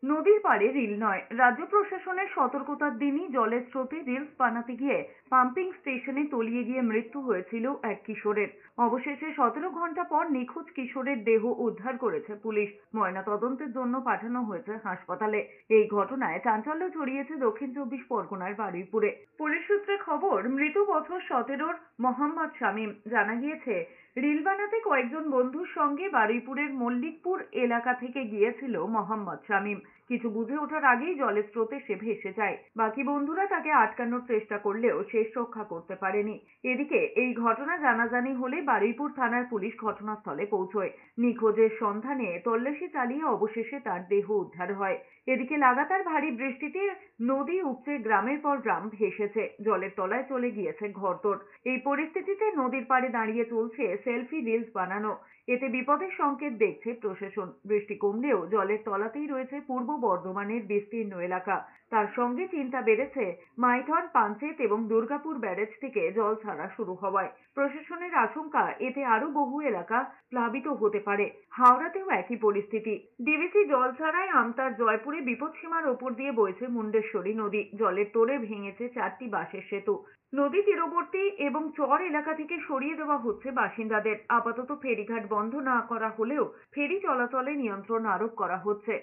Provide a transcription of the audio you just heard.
নদীর পাড়ে রিল নয়, রাজ্য প্রশাসনের সতর্কতার দিনই জলের স্রোতে রিলস বানাতে গিয়ে পাম্পিং স্টেশনে তলিয়ে গিয়ে মৃত্যু হয়েছিল এক কিশোরের। অবশেষে 17 ঘন্টা পর নিখোঁজ কিশোরের দেহ উদ্ধার করেছে পুলিশ। ময়নাতদন্তের জন্য পাঠানো হয়েছে হাসপাতালে। এই ঘটনায় চাঞ্চল্য ছড়িয়েছে দক্ষিণ 24 পরগনার বারুইপুরে। পুলিশ সূত্রে খবর, মৃত বছর 17-র মোহাম্মদ শামীম। জানা গিয়েছে, রিল বানাতে কয়েকজন বন্ধুর সঙ্গে বারুইপুরের মল্লিকপুর এলাকা থেকে গিয়েছিল মোহাম্মদ শামীম। কিছু বুঝে ওঠার আগেই জলের স্রোতে সে ভেসে যায়। বাকি বন্ধুরা তাকে আটকানোর চেষ্টা করলেও শেষ রক্ষা করতে পারেনি। এদিকে এই ঘটনা জানাজানি হলে বারুইপুর থানার পুলিশ ঘটনাস্থলে পৌঁছয়। নিখোঁজের সন্ধানে তল্লাশি চালিয়ে অবশেষে তার দেহ উদ্ধার হয়। এদিকে লাগাতার ভারী বৃষ্টিতে নদী উপচে গ্রামের পর গ্রাম ভেসেছে, জলের তলায় চলে গিয়েছে ঘরদোর। এই পরিস্থিতিতে নদীর পাড়ে দাঁড়িয়ে চলছে সেলফি রিলস বানানো। এতে বিপদের সংকেত দেখছে প্রশাসন। বৃষ্টি কমলেও জলের তলাতেই রয়েছে পূর্ব বর্ধমানের বিস্তীর্ণ এলাকা। তার সঙ্গে চিন্তা বেড়েছে মাইথন, পাঞ্চেত এবং দুর্গাপুর ব্যারেজ থেকে জল ছাড়া শুরু হওয়ায়। প্রশাসনের আশঙ্কা, এতে আরো বহু এলাকা প্লাবিত হতে পারে। হাওড়াতেও একই পরিস্থিতি। ডিভিসি জল ছাড়ায় আমতার জয়পুরে বিপদসীমার ওপর দিয়ে বইছে মুন্ডেশ্বরী নদী। জলের তোড়ে ভেঙেছে 4টি বাঁশের সেতু। নদী তীরবর্তী এবং চর এলাকা থেকে সরিয়ে দেওয়া হচ্ছে বাসিন্দাদের। আপাতত ফেরিঘাট বন্ধ না করা হলেও ফেরি চলাচলে নিয়ন্ত্রণ আরোপ করা হচ্ছে।